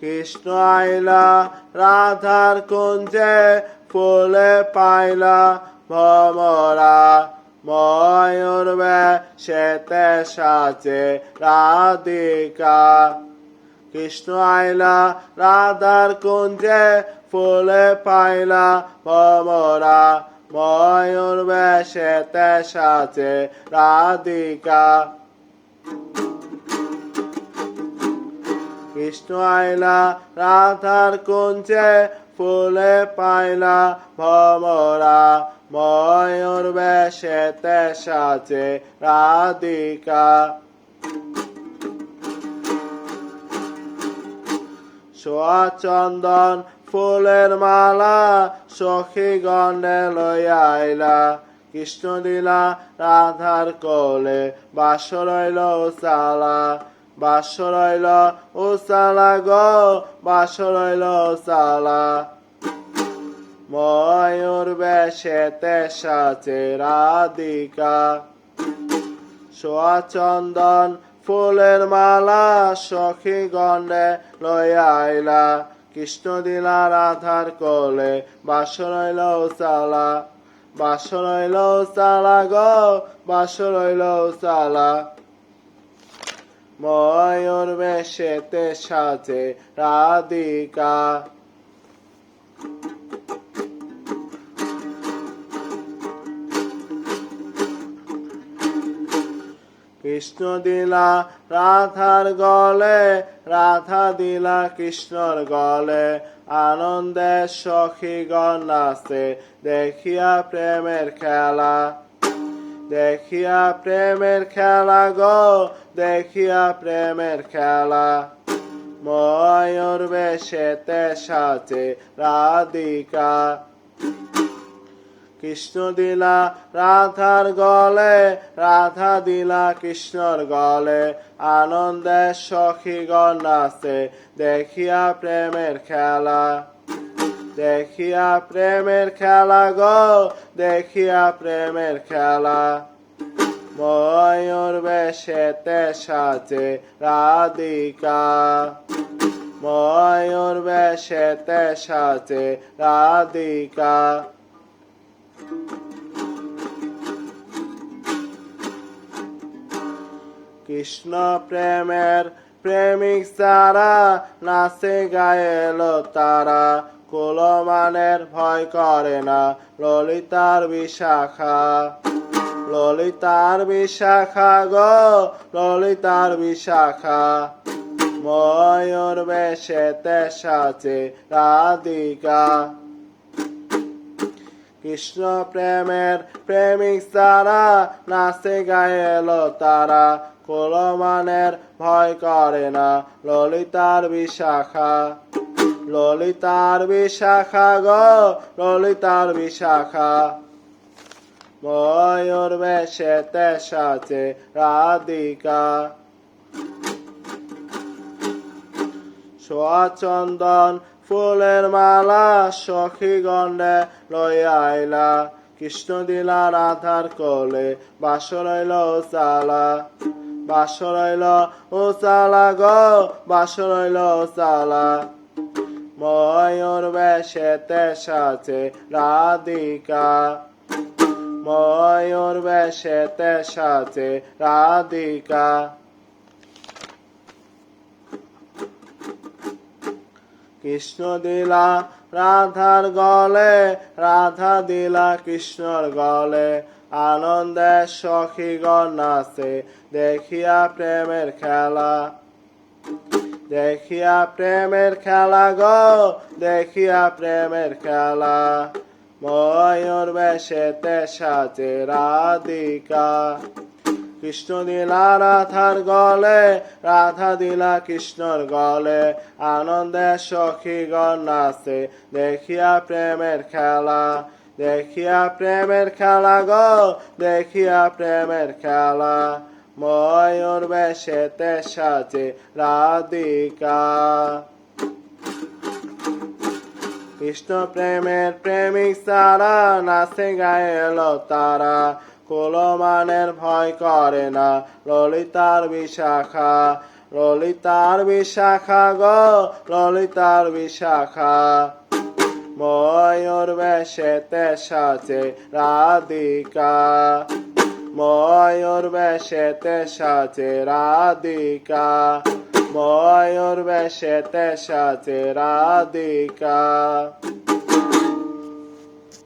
কৃষ্ণ আইলা রাধার কুঞ্জে ফুলে পাইলা ভমরা ময়ূর বেশেতে সাজে রাধিকা কৃষ্ণ আইলা রাধার কুঞ্জে ফুলে পাইলা ভমরা ময়ূর বেশেতে সাজে রাধিকা কৃষ্ণ আইলা রাধার কুঞ্জে ফুলে পাইলা ভমরা ময়ূর বেশেতে সাজে রাধিকা সোয়া চন্দন ফুলের মালা সখী গণে লইয়া আইলা কৃষ্ণ দিলা রাধার কোলে বাস রইল উসালা বাস রইল উসালা গো বাস রইল উসালা ময়ূর বেশেতে সাজে রাধিকা সোয়া চন্দন ফুলের মালা সখী গণে লইয়া আইলা কৃষ্ণ দিলা রাধার কোলে বাস রইল উসালা বাস রইল উসালা গো বাস রইল উসালা ময়ূর বেশেতে সাজে রাধিকা কৃষ্ণ দিলা রাধার গলে রাধা দিলা কৃষ্ণর গলে আনন্দে সখীগণ নাচে দেখিয়া প্রেমের খেলা দেখিয়া প্রেমের খেলা গো দেখিয়া প্রেমের খেলা ময়ূর বেশেতে সাজে রাধিকা কৃষ্ণ দিলা রাধার গলে রাধা দিলা কৃষ্ণর গলে আনন্দে সখীগণ নাচে দেখিয়া প্রেমের খেলা দেখিয়া প্রেমের খেলা গো দেখিয়া প্রেমের খেলা ময়ূর বেশেতে সাজে রাধিকা ময়ূর বেশেতে সাজে রাধিকা কৃষ্ণ প্রেমের প্রেমিক সারা নাচে গায়েল তারা কুলমানের ভয় করে না ললিতার বিশাখা ললিতার বিশাখা গো ললিতার বিশাখা ময়ূর বেশেতে সাজে রাধিকা কৃষ্ণ প্রেমের প্রেমিক সারা নাচে গায়েল তারা কুলমানের ভয় করে না ললিতার বিশাখা ললিতার বিশাখা গো ললিতার বিশাখা ময়ূর বেশেতে সাজে রাধিকা সোয়া চন্দন ফুলের মালা সখী গণে লইয়া আইলা কৃষ্ণ দিলা রাধার কোলে বাস রইল উসালা বাস রইল উসালা গো বাস রইল উসালা ময়ূর বেশেতে সাজে রাধিকা ময়ূর বেশেতে সাজে রাধিকা কৃষ্ণ দিলা রাধার গলে রাধা দিলা কৃষ্ণর গলে আনন্দে সখীগণ নাচে দেখিয়া প্রেমের খেলা দেখিয়া প্রেমের খেলা গো দেখিয়া প্রেমের খেলা ময়ূর বেশেতে সাজে রাধিকা কৃষ্ণ দিলা রাধার গলে রাধা দিলা কৃষ্ণর গলে আনন্দে সখীগণ নাচে দেখিয়া প্রেমের খেলা দেখিয়া প্রেমের খেলা গো দেখিয়া প্রেমের খেলা ময়ূর বেশেতে সাজে রাধিকা কৃষ্ণ প্রেমের প্রেমিক সারা নাচে গায়েল তারা কুলমানের ভয় করে না ললিতার বিশাখা ললিতার বিশাখা গো ললিতার বিশাখা ময়ূর বেশেতে সাজে রাধিকা ময়ূর বেশেতে সাজে রাধিকা ময়ূর বেশেতে সাজে রাধিকা